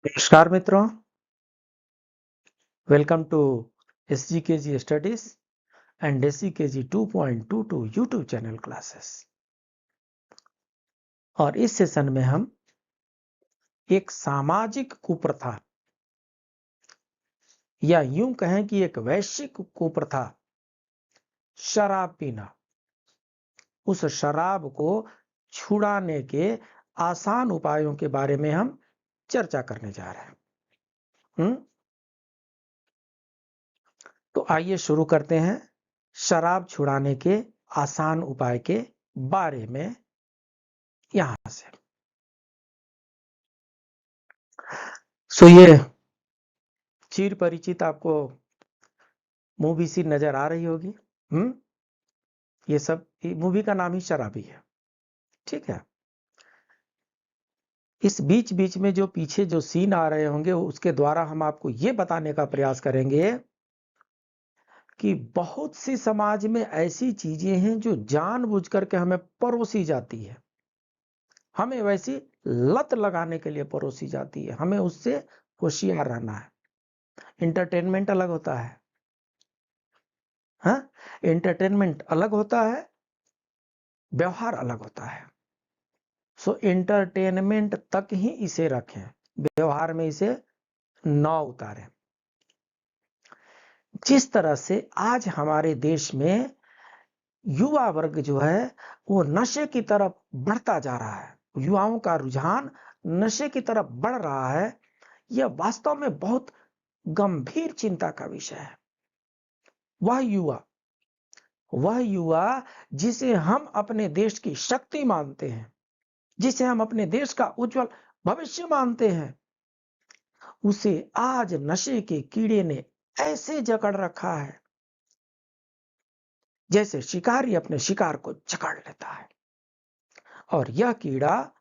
नमस्कार मित्रों, welcome to SGKG studies and SGKG 2.22 YouTube channel classes. और इस सेशन में हम एक सामाजिक कुप्रथा या यूं कहें कि एक वैश्विक कुप्रथा शराब पीना, उस शराब को छुड़ाने के आसान उपायों के बारे में हम चर्चा करने जा रहे हैं। तो आइए शुरू करते हैं शराब छुड़ाने के आसान उपाय के बारे में। यहां से ये चिर परिचित आपको मूवी सी नजर आ रही होगी। ये सब मूवी का नाम ही शराबी है, ठीक है। इस बीच बीच में जो पीछे जो सीन आ रहे होंगे उसके द्वारा हम आपको ये बताने का प्रयास करेंगे कि बहुत सी समाज में ऐसी चीजें हैं जो जानबूझ करके हमें परोसी जाती है, हमें वैसी लत लगाने के लिए परोसी जाती है। हमें उससे होशियार रहना है। इंटरटेनमेंट अलग होता है, हाँ, एंटरटेनमेंट अलग होता है, व्यवहार अलग होता है। सो एंटरटेनमेंट तक ही इसे रखें, व्यवहार में इसे न उतारें। जिस तरह से आज हमारे देश में युवा वर्ग जो है वो नशे की तरफ बढ़ता जा रहा है, युवाओं का रुझान नशे की तरफ बढ़ रहा है, यह वास्तव में बहुत गंभीर चिंता का विषय है। वह युवा जिसे हम अपने देश की शक्ति मानते हैं, जिसे हम अपने देश का उज्जवल भविष्य मानते हैं, उसे आज नशे के कीड़े ने ऐसे जकड़ रखा है जैसे शिकारी अपने शिकार को जकड़ लेता है। और यह कीड़ा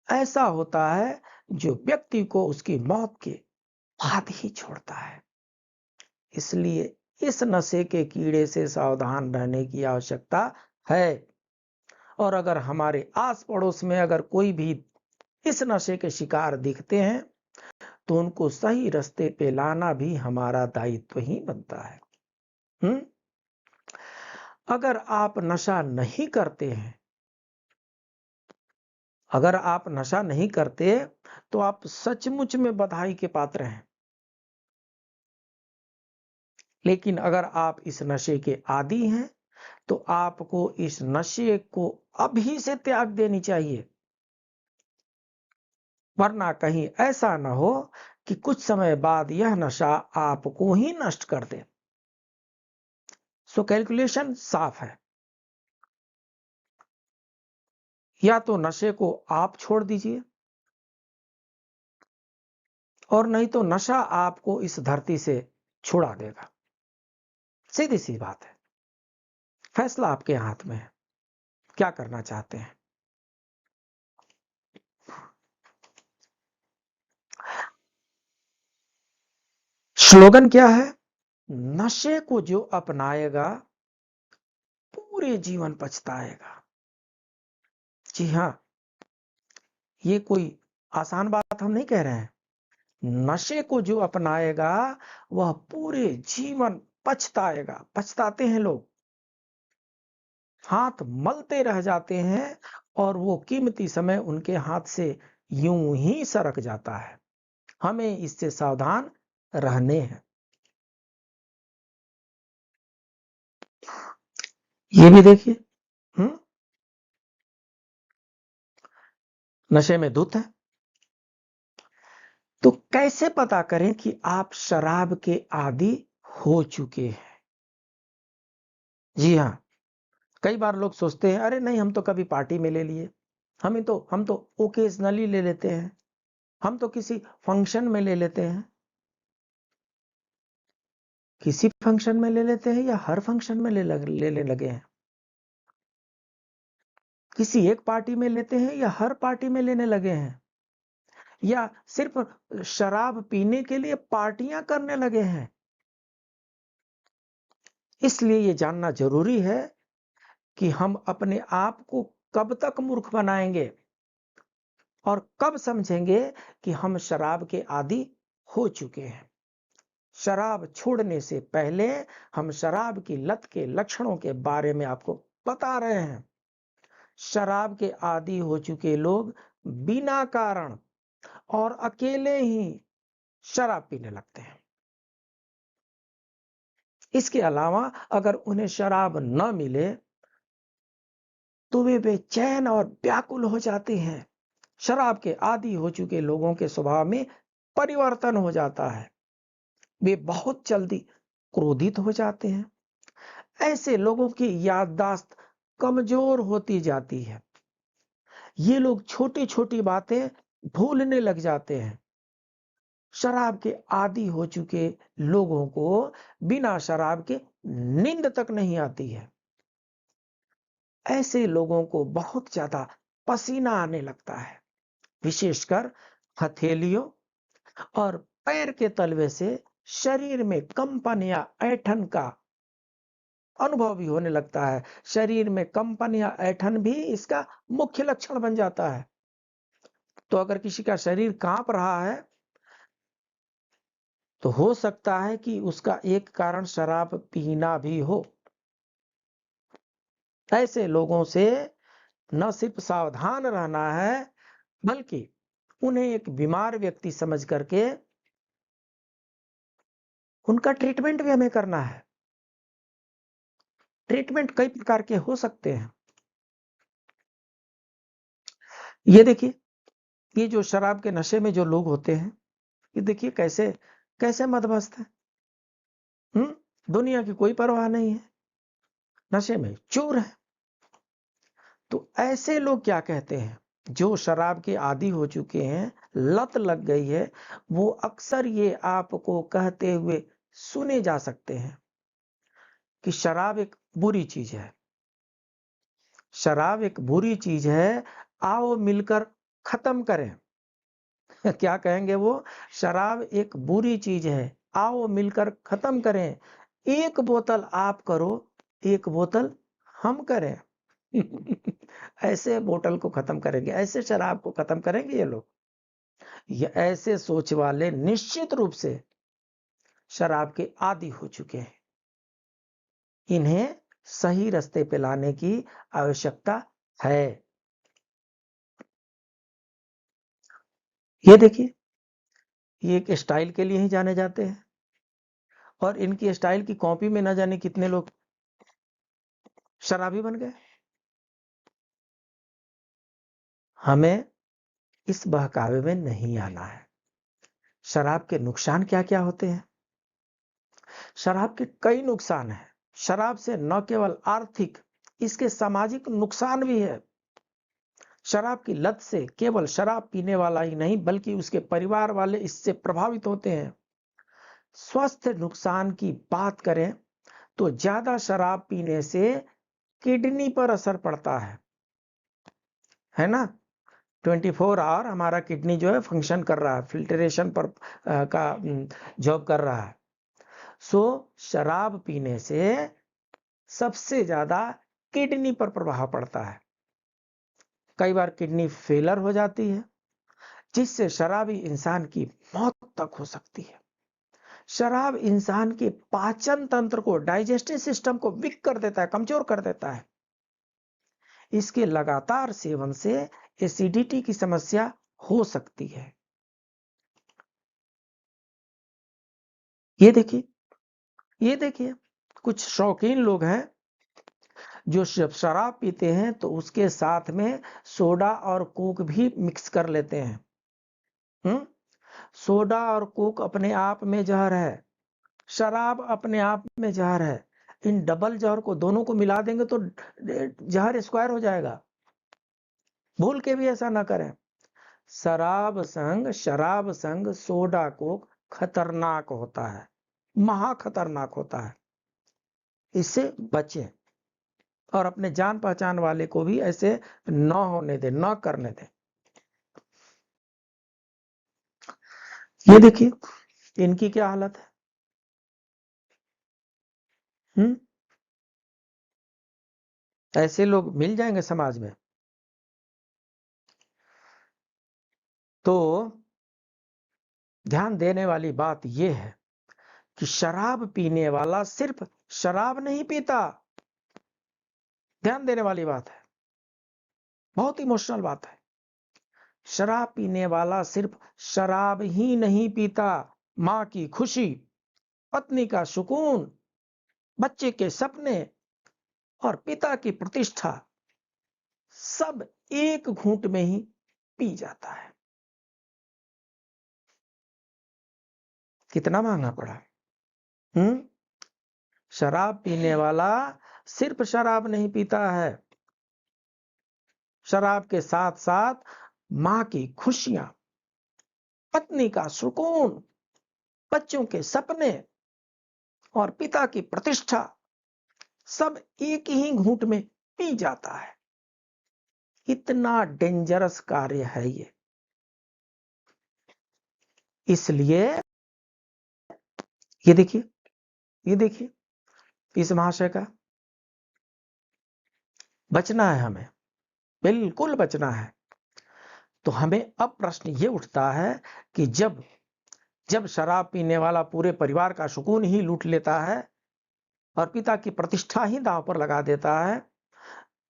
ऐसा होता है जो व्यक्ति को उसकी मौत के बाद ही छोड़ता है। इसलिए इस नशे के कीड़े से सावधान रहने की आवश्यकता है। और अगर हमारे आस पड़ोस में अगर कोई भी इस नशे के शिकार दिखते हैं तो उनको सही रास्ते पे लाना भी हमारा दायित्व ही बनता है। अगर आप नशा नहीं करते हैं, अगर आप नशा नहीं करते तो आप सचमुच में बधाई के पात्र हैं। लेकिन अगर आप इस नशे के आदी हैं तो आपको इस नशे को अभी से त्याग देनी चाहिए, वरना कहीं ऐसा न हो कि कुछ समय बाद यह नशा आपको ही नष्ट कर दे। सो कैलकुलेशन साफ है, या तो नशे को आप छोड़ दीजिए और नहीं तो नशा आपको इस धरती से छुड़ा देगा। सीधी सी बात है, फैसला आपके हाथ में है, क्या करना चाहते हैं। स्लोगन क्या है? नशे को जो अपनाएगा पूरे जीवन पछताएगा। जी हां, ये कोई आसान बात हम नहीं कह रहे हैं। नशे को जो अपनाएगा वह पूरे जीवन पछताएगा। पछताते हैं लोग, हाथ मलते रह जाते हैं और वो कीमती समय उनके हाथ से यूं ही सरक जाता है। हमें इससे सावधान रहने हैं। ये भी देखिए, नशे में धुत है। तो कैसे पता करें कि आप शराब के आदी हो चुके हैं? जी हां, कई बार लोग सोचते हैं अरे नहीं, हम तो कभी पार्टी में ले लिए, हम तो ओकेजनली ले लेते हैं, हम तो किसी फंक्शन में ले लेते हैं। किसी फंक्शन में ले लेते हैं या हर फंक्शन में लेने लगे हैं? किसी एक पार्टी में लेते हैं या हर पार्टी में लेने लगे हैं? या सिर्फ शराब पीने के लिए पार्टियां करने लगे हैं? इसलिए ये जानना जरूरी है कि हम अपने आप को कब तक मूर्ख बनाएंगे। और कब समझेंगे कि हम शराब के आदी हो चुके हैं? शराब छोड़ने से पहले हम शराब की लत के लक्षणों के बारे में आपको बता रहे हैं। शराब के आदी हो चुके लोग बिना कारण और अकेले ही शराब पीने लगते हैं। इसके अलावा अगर उन्हें शराब न मिले तो वे बेचैन और व्याकुल हो जाते हैं। शराब के आदी हो चुके लोगों के स्वभाव में परिवर्तन हो जाता है। वे बहुत जल्दी क्रोधित हो जाते हैं। ऐसे लोगों की याददाश्त कमजोर होती जाती है। ये लोग छोटी-छोटी बातें भूलने लग जाते हैं। शराब के आदी हो चुके लोगों को बिना शराब के नींद तक नहीं आती है। ऐसे लोगों को बहुत ज्यादा पसीना आने लगता है, विशेषकर हथेलियों और पैर के तलवे से शरीर में कंपन या ऐंठन का अनुभव भी होने लगता है। शरीर में कंपन या ऐंठन भी इसका मुख्य लक्षण बन जाता है। तो अगर किसी का शरीर कांप रहा है तो हो सकता है कि उसका एक कारण शराब पीना भी हो। ऐसे लोगों से न सिर्फ सावधान रहना है बल्कि उन्हें एक बीमार व्यक्ति समझ करके उनका ट्रीटमेंट भी हमें करना है। ट्रीटमेंट कई प्रकार के हो सकते हैं। ये देखिए, ये जो शराब के नशे में जो लोग होते हैं, ये देखिए कैसे कैसे मदमस्त है। दुनिया की कोई परवाह नहीं है, नशे में चूर है। तो ऐसे लोग क्या कहते हैं, जो शराब के आदी हो चुके हैं, लत लग गई है, वो अक्सर ये आपको कहते हुए सुने जा सकते हैं कि शराब एक बुरी चीज है। शराब एक बुरी चीज है, आओ मिलकर खत्म करें। क्या कहेंगे वो? शराब एक बुरी चीज है, आओ मिलकर खत्म करें। एक बोतल आप करो, एक बोतल हम करें। ऐसे बोतल को खत्म करेंगे, ऐसे शराब को खत्म करेंगे ये लोग। ये ऐसे सोच वाले निश्चित रूप से शराब के आदी हो चुके हैं। इन्हें सही रास्ते पे लाने की आवश्यकता है। ये देखिए, ये एक स्टाइल के लिए ही जाने जाते हैं और इनकी स्टाइल की कॉपी में ना जाने कितने लोग शराबी बन गए। हमें इस बहकावे में नहीं आना है। शराब के नुकसान क्या-क्या होते हैं? शराब के कई नुकसान हैं। शराब से न केवल आर्थिक, इसके सामाजिक नुकसान भी है। शराब की लत से केवल शराब पीने वाला ही नहीं बल्कि उसके परिवार वाले इससे प्रभावित होते हैं। स्वास्थ्य नुकसान की बात करें तो ज्यादा शराब पीने से किडनी पर असर पड़ता है ना? 24 आवर हमारा किडनी जो है फंक्शन कर रहा है, फिल्ट्रेशन पर का जॉब कर रहा है। सो शराब पीने से सबसे ज्यादा किडनी पर प्रभाव पड़ता है। कई बार किडनी फेलर हो जाती है जिससे शराबी इंसान की मौत तक हो सकती है। शराब इंसान के पाचन तंत्र को, डाइजेस्टिव सिस्टम को वीक कर देता है, कमजोर कर देता है। इसके लगातार सेवन से एसिडिटी की समस्या हो सकती है। ये देखिए कुछ शौकीन लोग हैं जो जब शराब पीते हैं तो उसके साथ में सोडा और कोक भी मिक्स कर लेते हैं। हम्म सोडा और कोक अपने आप में जहर है, शराब अपने आप में जहर है। इन डबल जहर को दोनों को मिला देंगे तो जहर स्क्वायर हो जाएगा। भूल के भी ऐसा ना करें। शराब संग सोडा कोक खतरनाक होता है, महा खतरनाक होता है। इससे बचें और अपने जान पहचान वाले को भी ऐसे न होने दें, न करने दें। ये देखिए इनकी क्या हालत है। ऐसे लोग मिल जाएंगे समाज में। तो ध्यान देने वाली बात यह है कि शराब पीने वाला सिर्फ शराब नहीं पीता। ध्यान देने वाली बात है, बहुत इमोशनल बात है। शराब पीने वाला सिर्फ शराब ही नहीं पीता, मां की खुशी, पत्नी का सुकून, बच्चे के सपने और पिता की प्रतिष्ठा सब एक घूंट में ही पी जाता है। कितना महंगा पड़ा। शराब पीने वाला सिर्फ शराब नहीं पीता है, शराब के साथ साथ मां की खुशियां, पत्नी का सुकून, बच्चों के सपने और पिता की प्रतिष्ठा सब एक ही घूंट में पी जाता है। इतना डेंजरस कार्य है ये। इसलिए ये देखिए इस महाशय का बचना है, हमें बिल्कुल बचना है। तो हमें अब प्रश्न ये उठता है कि जब शराब पीने वाला पूरे परिवार का सुकून ही लूट लेता है और पिता की प्रतिष्ठा ही दांव पर लगा देता है,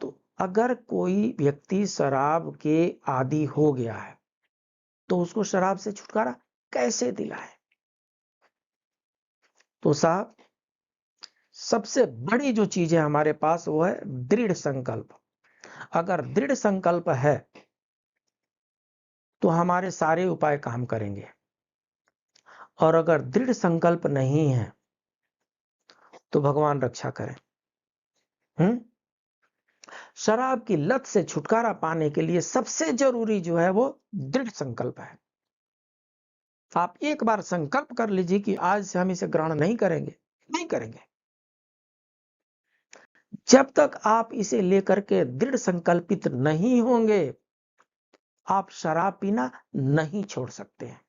तो अगर कोई व्यक्ति शराब के आदी हो गया है तो उसको शराब से छुटकारा कैसे दिलाए? तो साहब, सबसे बड़ी जो चीज है हमारे पास वो है दृढ़ संकल्प। अगर दृढ़ संकल्प है तो हमारे सारे उपाय काम करेंगे, और अगर दृढ़ संकल्प नहीं है तो भगवान रक्षा करें। शराब की लत से छुटकारा पाने के लिए सबसे जरूरी जो है वो दृढ़ संकल्प है। आप एक बार संकल्प कर लीजिए कि आज से हम इसे ग्रहण नहीं करेंगे। जब तक आप इसे लेकर के दृढ़ संकल्पित नहीं होंगे, आप शराब पीना नहीं छोड़ सकते हैं।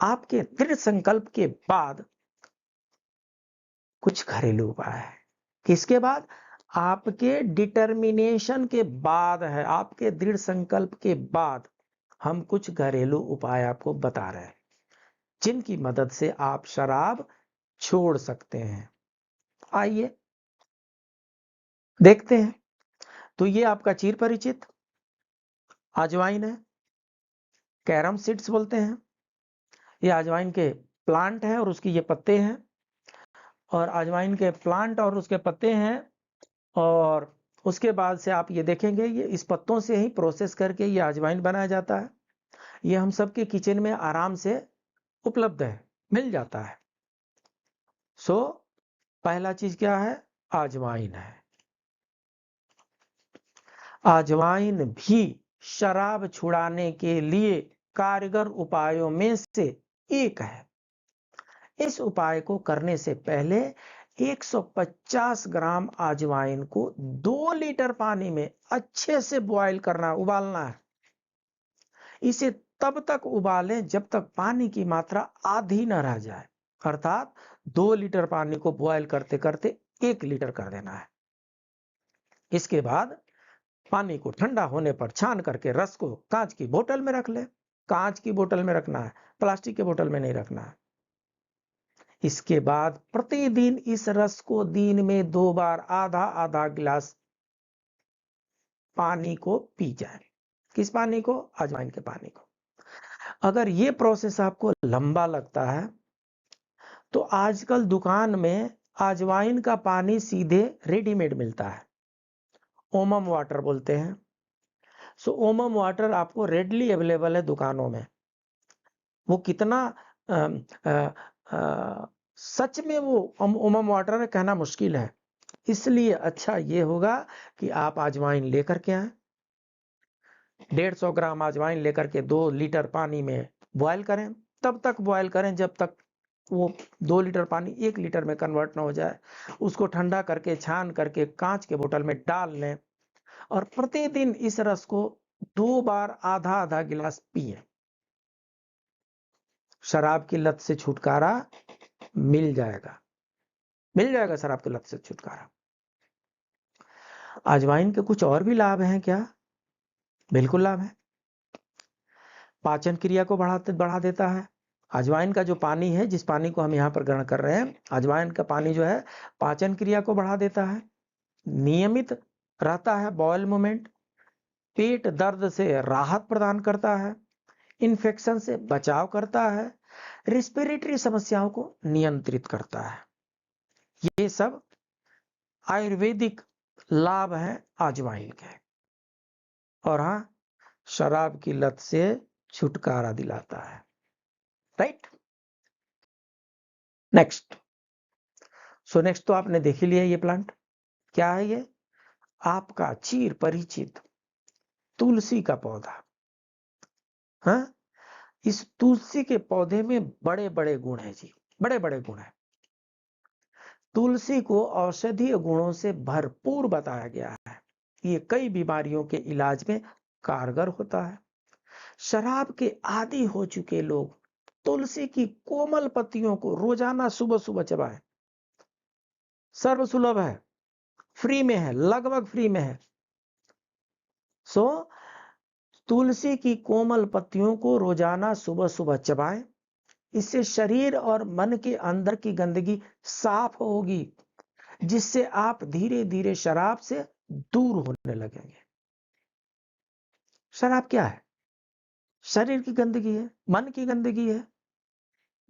आपके दृढ़ संकल्प के बाद कुछ घरेलू उपाय है। किसके बाद? आपके डिटर्मिनेशन के बाद है, आपके दृढ़ संकल्प के बाद हम कुछ घरेलू उपाय आपको बता रहे हैं जिनकी मदद से आप शराब छोड़ सकते हैं। आइए देखते हैं। तो ये आपका चिर परिचित अजवाइन है, कैरम सीड्स बोलते हैं। ये अजवाइन के प्लांट है और उसकी ये पत्ते हैं, और अजवाइन के प्लांट और उसके पत्ते हैं। और उसके बाद से आप ये देखेंगे, ये इस पत्तों से ही प्रोसेस करके ये अजवाइन बनाया जाता है। ये हम सबके किचन में आराम से उपलब्ध है, मिल जाता है। सो पहला चीज क्या है? अजवाइन है। अजवाइन भी शराब छुड़ाने के लिए कारगर उपायों में से एक है। इस उपाय को करने से पहले 150 ग्राम अजवाइन को 2 लीटर पानी में अच्छे से बॉयल करना, उबालना है। इसे तब तक उबालें जब तक पानी की मात्रा आधी न रह जाए, अर्थात 2 लीटर पानी को बॉयल करते करते 1 लीटर कर देना है। इसके बाद पानी को ठंडा होने पर छान करके रस को कांच की बोतल में रख ले। कांच की बोतल में रखना है, प्लास्टिक के बोतल में नहीं रखना है। इसके बाद प्रतिदिन इस रस को दिन में 2 बार आधा आधा गिलास पानी को पी जाए। किस पानी को? अजवाइन के पानी को। अगर ये प्रोसेस आपको लंबा लगता है तो आजकल दुकान में अजवाइन का पानी सीधे रेडीमेड मिलता है, ओमम वाटर बोलते हैं। सो ओमम वाटर आपको रेडली अवेलेबल है दुकानों में। वो कितना सच में वो ओमम वाटर है कहना मुश्किल है। इसलिए अच्छा ये होगा कि आप अजवाइन लेकर के आए, 150 ग्राम अजवाइन लेकर के 2 लीटर पानी में बॉयल करें। तब तक बॉयल करें जब तक वो 2 लीटर पानी 1 लीटर में कन्वर्ट ना हो जाए। उसको ठंडा करके छान करके कांच के बोतल में डाल लें, और प्रतिदिन इस रस को 2 बार आधा आधा गिलास पिए। शराब की लत से छुटकारा मिल जाएगा शराब की लत से छुटकारा। अजवाइन के कुछ और भी लाभ हैं क्या? बिल्कुल लाभ है। पाचन क्रिया को बढ़ा देता है। अजवाइन का जो पानी है, जिस पानी को हम यहाँ पर ग्रहण कर रहे हैं, अजवाइन का पानी जो है पाचन क्रिया को बढ़ा देता है। नियमित रहता है बॉयल मूवमेंट, पेट दर्द से राहत प्रदान करता है, इन्फेक्शन से बचाव करता है, रेस्पिरेटरी समस्याओं को नियंत्रित करता है। ये सब आयुर्वेदिक लाभ हैं अजवाइन के। और हाँ, शराब की लत से छुटकारा दिलाता है। Right, next. सो नेक्स्ट तो आपने देख ही लिया ये प्लांट क्या है। ये आपका चिर परिचित तुलसी का पौधा। हाँ, इस तुलसी के पौधे में बड़े बड़े गुण हैं जी, बड़े बड़े गुण हैं। तुलसी को औषधीय गुणों से भरपूर बताया गया है। ये कई बीमारियों के इलाज में कारगर होता है। शराब के आदी हो चुके लोग तुलसी की कोमल पत्तियों को रोजाना सुबह सुबह चबाएं। सर्वसुलभ है, फ्री में है, लगभग फ्री में है। सो तुलसी की कोमल पत्तियों को रोजाना सुबह सुबह चबाएं। इससे शरीर और मन के अंदर की गंदगी साफ होगी, जिससे आप धीरे धीरे शराब से दूर होने लगेंगे। शराब क्या है? शरीर की गंदगी है, मन की गंदगी है,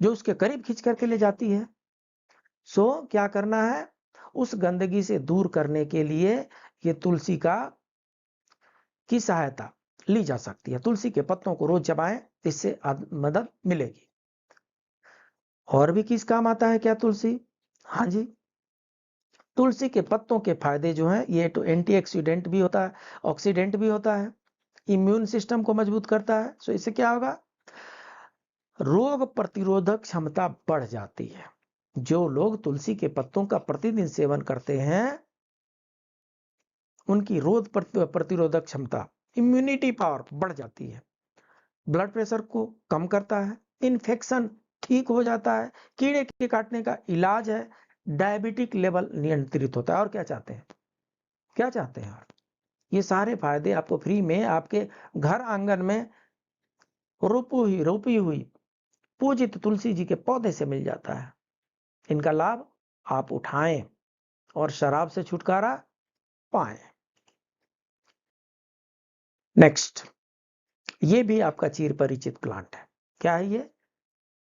जो उसके करीब खींच करके ले जाती है। सो क्या करना है? उस गंदगी से दूर करने के लिए ये तुलसी की सहायता ली जा सकती है। तुलसी के पत्तों को रोज चबाएं, इससे मदद मिलेगी। और भी किस काम आता है क्या तुलसी? हाँ जी, तुलसी के पत्तों के फायदे जो हैं, ये तो एंटीऑक्सीडेंट भी होता है, ऑक्सीडेंट भी होता है, इम्यून सिस्टम को मजबूत करता है। सो इससे क्या होगा? रोग प्रतिरोधक क्षमता बढ़ जाती है। जो लोग तुलसी के पत्तों का प्रतिदिन सेवन करते हैं, उनकी रोग प्रतिरोधक क्षमता, इम्यूनिटी पावर बढ़ जाती है। ब्लड प्रेशर को कम करता है, इन्फेक्शन ठीक हो जाता है, कीड़े के काटने का इलाज है, डायबिटिक लेवल नियंत्रित होता है। और क्या चाहते हैं? क्या चाहते हैं आप? ये सारे फायदे आपको फ्री में आपके घर आंगन में रोपी हुई पूजित तुलसी जी के पौधे से मिल जाता है। इनका लाभ आप उठाएं और शराब से छुटकारा पाएं। नेक्स्ट, ये भी आपका चिर परिचित प्लांट है। क्या है ये?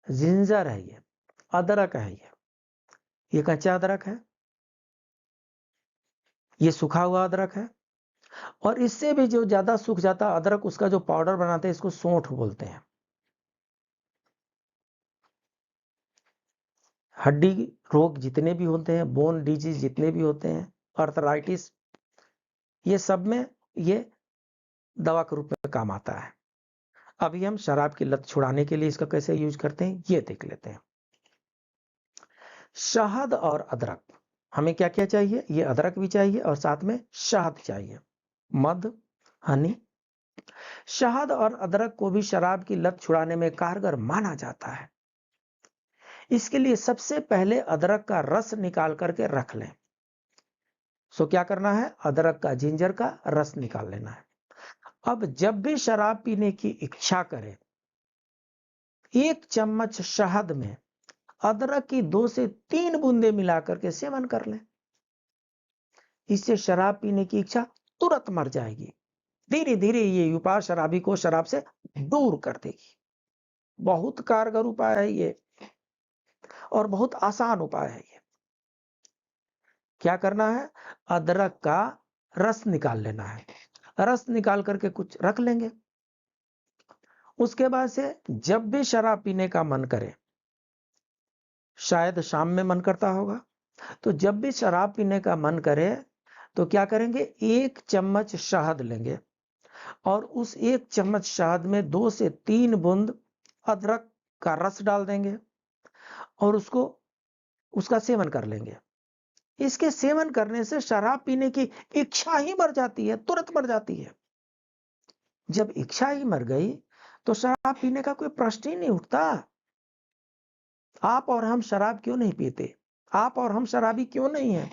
जिंजर है, ये अदरक है। ये कच्चा अदरक है, ये सूखा हुआ अदरक है। और इससे भी जो ज्यादा सूख जाता अदरक, उसका जो पाउडर बनाते हैं, इसको सौंठ बोलते हैं। हड्डी रोग जितने भी होते हैं, बोन डिजीज जितने भी होते हैं, अर्थराइटिस, ये सब में ये दवा के रूप में काम आता है। अभी हम शराब की लत छुड़ाने के लिए इसका कैसे यूज करते हैं ये देख लेते हैं। शहद और अदरक, हमें क्या क्या चाहिए? ये अदरक भी चाहिए और साथ में शहद चाहिए, मध, हनी। शहद और अदरक को भी शराब की लत छुड़ाने में कारगर माना जाता है। इसके लिए सबसे पहले अदरक का रस निकाल करके रख लें। सो क्या करना है? अदरक का, जिंजर का रस निकाल लेना है। अब जब भी शराब पीने की इच्छा करें, 1 चम्मच शहद में अदरक की 2 से 3 बूंदे मिलाकर के सेवन कर लें। इससे शराब पीने की इच्छा तुरंत मर जाएगी। धीरे धीरे ये उपाय शराबी को शराब से दूर कर देगी। बहुत कारगर उपाय है ये और बहुत आसान उपाय है ये। क्या करना है? अदरक का रस निकाल लेना है। रस निकाल करके कुछ रख लेंगे। उसके बाद से जब भी शराब पीने का मन करे, शायद शाम में मन करता होगा, तो जब भी शराब पीने का मन करे तो क्या करेंगे? 1 चम्मच शहद लेंगे और उस 1 चम्मच शहद में 2 से 3 बूंद अदरक का रस डाल देंगे और उसका सेवन कर लेंगे। इसके सेवन करने से शराब पीने की इच्छा ही मर जाती है, तुरंत मर जाती है। जब इच्छा ही मर गई तो शराब पीने का कोई प्रश्न ही नहीं उठता। आप और हम शराब क्यों नहीं पीते? आप और हम शराबी क्यों नहीं है?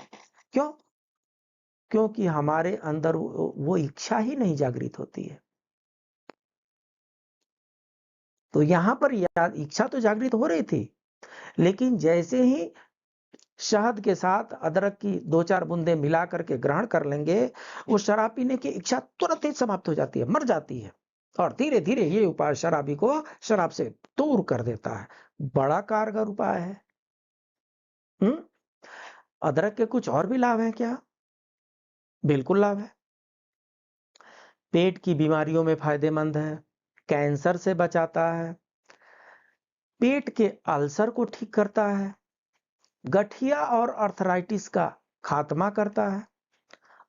क्यों? क्योंकि हमारे अंदर वो इच्छा ही नहीं जागृत होती है। तो यहां पर इच्छा तो जागृत हो रही थी, लेकिन जैसे ही शहद के साथ अदरक की 2-4 बूंदे मिला करके ग्रहण कर लेंगे, वो शराब पीने की इच्छा तुरंत ही समाप्त हो जाती है, मर जाती है। और धीरे धीरे ये उपाय शराबी को शराब से दूर कर देता है। बड़ा कारगर उपाय है। अदरक के कुछ और भी लाभ हैं क्या? बिल्कुल लाभ है। पेट की बीमारियों में फायदेमंद है, कैंसर से बचाता है, पेट के अल्सर को ठीक करता है, गठिया और अर्थराइटिस का खात्मा करता है,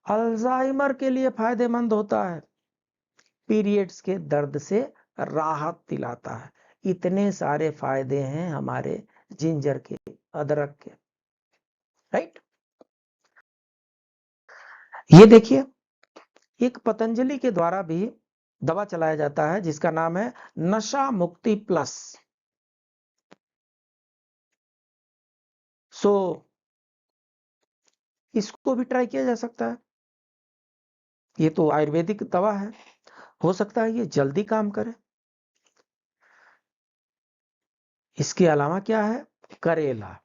अल्जाइमर के लिए फायदेमंद होता है, पीरियड्स के दर्द से राहत दिलाता है। इतने सारे फायदे हैं हमारे जिंजर के, अदरक के, राइट। ये देखिए, एक पतंजलि के द्वारा भी दवा चलाया जाता है जिसका नाम है नशा मुक्ति प्लस। सो इसको भी ट्राई किया जा सकता है। ये तो आयुर्वेदिक दवा है, हो सकता है ये जल्दी काम करे। इसके अलावा क्या है? करेला,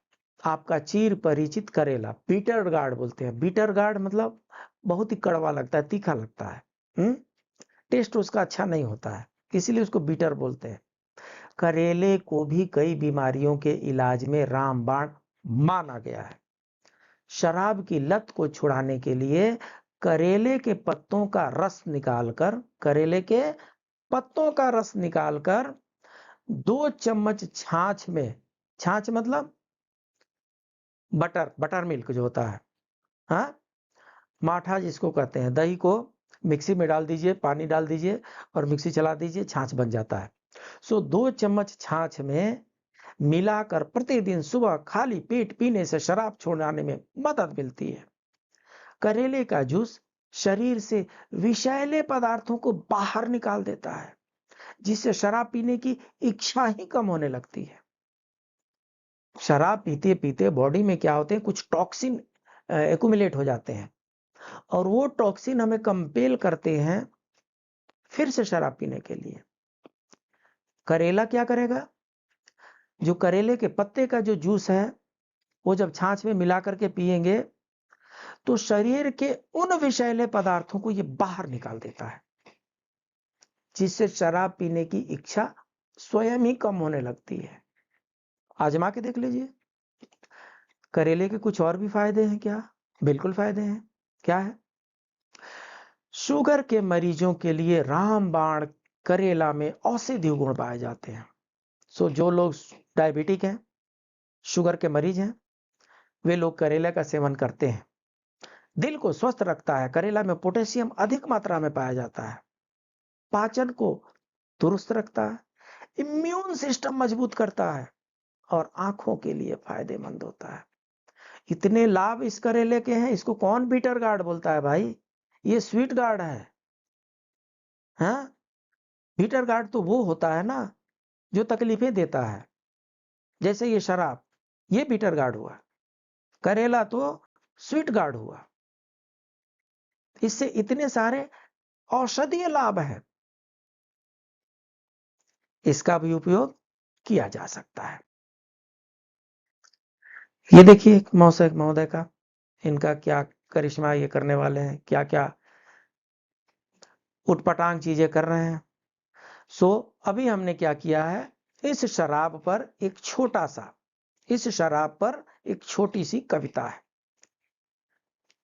आपका चीर परिचित करेला, बीटर गार्ड बोलते हैं। बीटर गार्ड मतलब बहुत ही कड़वा लगता है, तीखा लगता है, टेस्ट उसका अच्छा नहीं होता है, इसीलिए उसको बीटर बोलते हैं। करेले को भी कई बीमारियों के इलाज में रामबाण माना गया है। शराब की लत को छुड़ाने के लिए करेले के पत्तों का रस निकालकर, करेले के पत्तों का रस निकालकर 2 चम्मच छाछ में, छाछ मतलब बटर मिल्क जो होता है, हाँ, माठा जिसको कहते हैं, दही को मिक्सी में डाल दीजिए, पानी डाल दीजिए और मिक्सी चला दीजिए, छाछ बन जाता है। सो 2 चम्मच छाछ में मिलाकर प्रतिदिन सुबह खाली पेट पीने से शराब छोड़ाने में मदद मिलती है। करेले का जूस शरीर से विषैले पदार्थों को बाहर निकाल देता है, जिससे शराब पीने की इच्छा ही कम होने लगती है। शराब पीते पीते बॉडी में क्या होते हैं, कुछ टॉक्सिन एक्यूमुलेट हो जाते हैं और वो टॉक्सिन हमें कंपेल करते हैं फिर से शराब पीने के लिए। करेला क्या करेगा? जो करेले के पत्ते का जो जूस है, वो जब छाछ में मिला करके पिएंगे तो शरीर के उन विषैले पदार्थों को ये बाहर निकाल देता है, जिससे शराब पीने की इच्छा स्वयं ही कम होने लगती है। आजमा के देख लीजिए। करेले के कुछ और भी फायदे हैं क्या? बिल्कुल फायदे हैं। क्या है? शुगर के मरीजों के लिए रामबाण करेला में औषधीय गुण पाए जाते हैं। सो जो लोग डायबिटिक हैं, शुगर के मरीज हैं, वे लोग करेला का सेवन करते हैं। दिल को स्वस्थ रखता है। करेला में पोटेशियम अधिक मात्रा में पाया जाता है। पाचन को दुरुस्त रखता है, इम्यून सिस्टम मजबूत करता है और आंखों के लिए फायदेमंद होता है। इतने लाभ इस करेले के हैं, इसको कौन बीटर गार्ड बोलता है भाई? ये स्वीट गार्ड है। हाँ, बीटर गार्ड तो वो होता है ना जो तकलीफें देता है, जैसे ये शराब, ये बीटर गार्ड हुआ। करेला तो स्वीट गार्ड हुआ। इससे इतने सारे औषधीय लाभ है, इसका भी उपयोग किया जा सकता है। ये देखिए महोदय का, इनका क्या करिश्मा ये करने वाले हैं, क्या क्या उटपटांग चीजें कर रहे हैं। सो अभी हमने क्या किया है, इस शराब पर एक छोटा सा, इस शराब पर एक छोटी सी कविता है,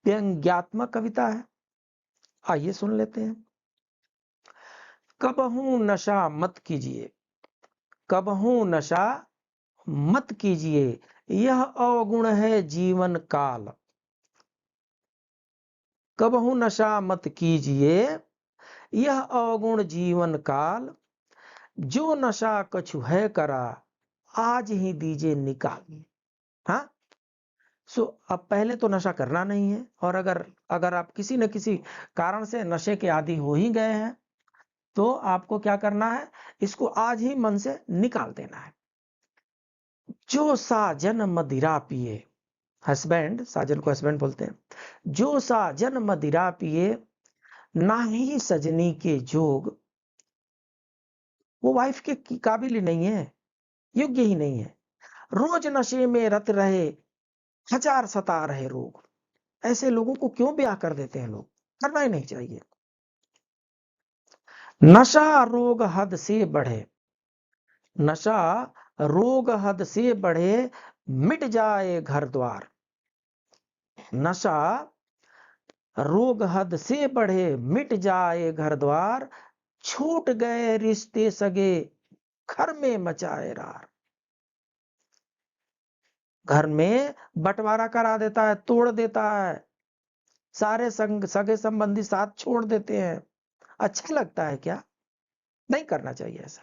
व्यंग्यात्मक कविता है। आइए सुन लेते हैं। कबहू नशा मत कीजिए, कबहू नशा मत कीजिए, यह अवगुण है जीवन काल। कबहू नशा मत कीजिए, यह अवगुण जीवन काल। जो नशा कछु है करा, आज ही दीजिए निकाल। हाँ, सो अब पहले तो नशा करना नहीं है, और अगर आप किसी न किसी कारण से नशे के आदी हो ही गए हैं तो आपको क्या करना है, इसको आज ही मन से निकाल देना है। जो साजन मदिरा पिए, हस्बैंड, साजन को हस्बैंड बोलते हैं, जो साजन मदिरा पिए, ना ही सजनी के जोग, वो वाइफ के काबिल ही नहीं है, योग्य ही नहीं है। रोज नशे में रत रहे, हजार सता रहे रोग। ऐसे लोगों को क्यों ब्याह कर देते हैं लोग? करना ही नहीं चाहिए। नशा रोग हद से बढ़े, नशा रोग हद से बढ़े, मिट जाए घर द्वार। नशा रोग हद से बढ़े, मिट जाए घर द्वार। छूट गए रिश्ते सगे, घर में मचाए रार। घर में बंटवारा करा देता है, तोड़ देता है, सारे सगे संबंधी साथ छोड़ देते हैं। अच्छा लगता है क्या? नहीं करना चाहिए ऐसा।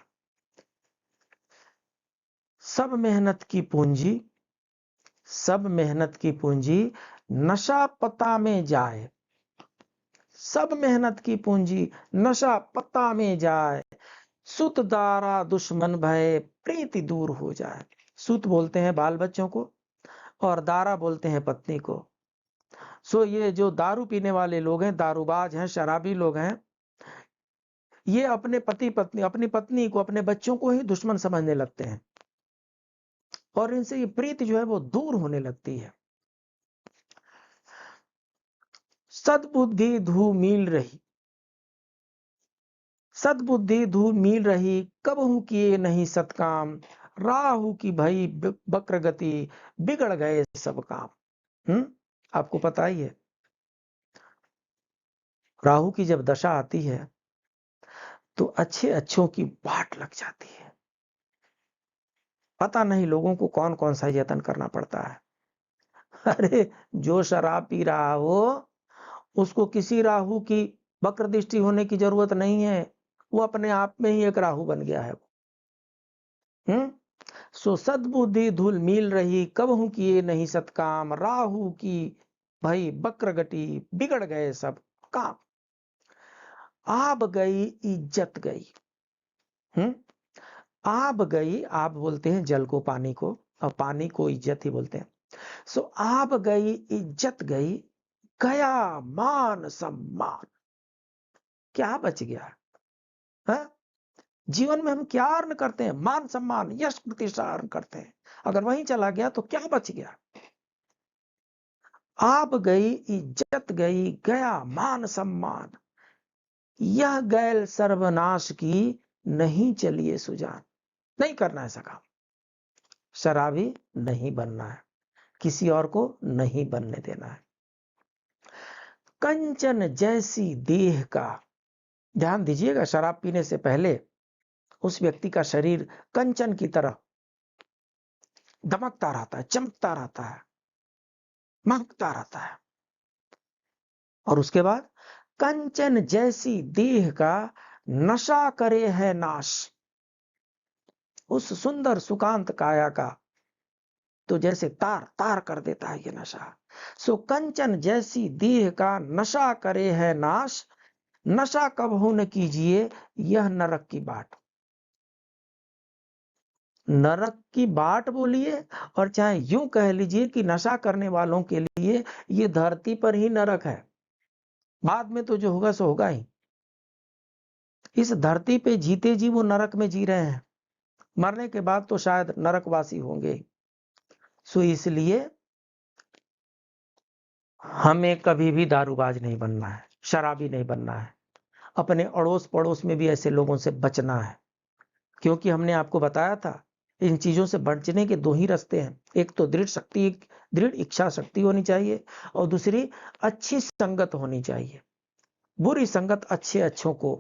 सब मेहनत की पूंजी, सब मेहनत की पूंजी नशा पता में जाए। सब मेहनत की पूंजी नशा पता में जाए। सुत दारा दुश्मन भय, प्रीति दूर हो जाए। सुत बोलते हैं बाल बच्चों को, और दारा बोलते हैं पत्नी को। सो ये जो दारू पीने वाले लोग हैं, दारूबाज हैं, शराबी लोग हैं, ये अपने अपनी पत्नी को, अपने बच्चों को ही दुश्मन समझने लगते हैं, और इनसे ये प्रीति जो है वो दूर होने लगती है। सद्बुद्धि धू मिल रही, सद्बुद्धि धू मिल रही, कबहू किए नहीं सत्काम। राहु की भई वक्र गति, बिगड़ गए सब काम। आपको पता ही है, राहु की जब दशा आती है तो अच्छे अच्छों की बाट लग जाती है। पता नहीं लोगों को कौन कौन सा यत्न करना पड़ता है। अरे जो शराब पी रहा हो उसको किसी राहु की वक्र दृष्टि होने की जरूरत नहीं है, वो अपने आप में ही एक राहु बन गया है। सो सद्बुद्धि धूल मिल रही, कबहू किए नहीं सत्काम। राहु की भई वक्र गति, बिगड़ गए सब काम। आब गई इज्जत गई। आब गई, आब बोलते हैं जल को, पानी को, और पानी को इज्जत ही बोलते हैं। सो आब गई इज्जत गई, गया मान सम्मान। क्या बच गया? है? जीवन में हम क्या अर्न करते हैं? मान सम्मान, यश प्रतिष्ठा अर्न करते हैं। अगर वहीं चला गया तो क्या बच गया? आब गई इज्जत गई, गया मान सम्मान। यह गैल सर्वनाश की, नहीं चलिए सुजान। नहीं करना ऐसा काम। शराबी नहीं बनना है, किसी और को नहीं बनने देना है। कंचन जैसी देह का, ध्यान दीजिएगा, शराब पीने से पहले उस व्यक्ति का शरीर कंचन की तरह दमकता रहता है, चमकता रहता है, महकता रहता है। और उसके बाद कंचन जैसी देह का, नशा करे है नाश। उस सुंदर सुकांत काया का तो जैसे तार तार कर देता है ये नशा। सो कंचन जैसी देह का, नशा करे है नाश। नशा कबहू न कीजिए, यह नरक की बाट। नरक की बाट बोलिए, और चाहे यूं कह लीजिए कि नशा करने वालों के लिए ये धरती पर ही नरक है। बाद में तो जो होगा सो होगा ही। इस धरती पे जीते जी वो नरक में जी रहे हैं, मरने के बाद तो शायद नरकवासी होंगे। सो इसलिए हमें कभी भी दारूबाज नहीं बनना है, शराबी नहीं बनना है। अपने अड़ोस पड़ोस में भी ऐसे लोगों से बचना है, क्योंकि हमने आपको बताया था इन चीजों से बचने के दो ही रास्ते हैं। एक तो दृढ़ इच्छा शक्ति होनी चाहिए, और दूसरी अच्छी संगत होनी चाहिए। बुरी संगत अच्छे अच्छों को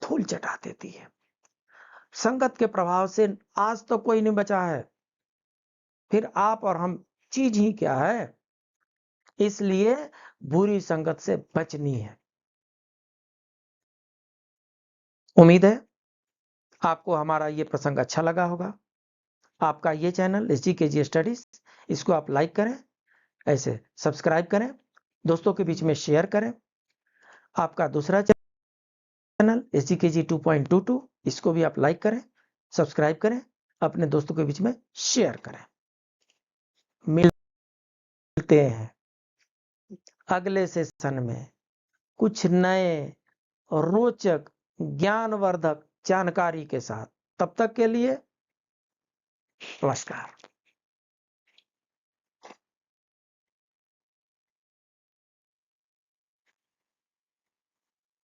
धूल चटा देती है। संगत के प्रभाव से आज तो कोई नहीं बचा है, फिर आप और हम चीज ही क्या है। इसलिए बुरी संगत से बचनी है। उम्मीद है आपको हमारा ये प्रसंग अच्छा लगा होगा। आपका ये चैनल SGKG स्टडीज, इसको आप लाइक करें, ऐसे सब्सक्राइब करें, दोस्तों के बीच में शेयर करें। आपका दूसरा चैनल SGKG 2.22, इसको भी आप लाइक करें, सब्सक्राइब करें, अपने दोस्तों के बीच में शेयर करें। मिलते हैं अगले सेशन में कुछ नए रोचक ज्ञानवर्धक जानकारी के साथ। तब तक के लिए नमस्कार।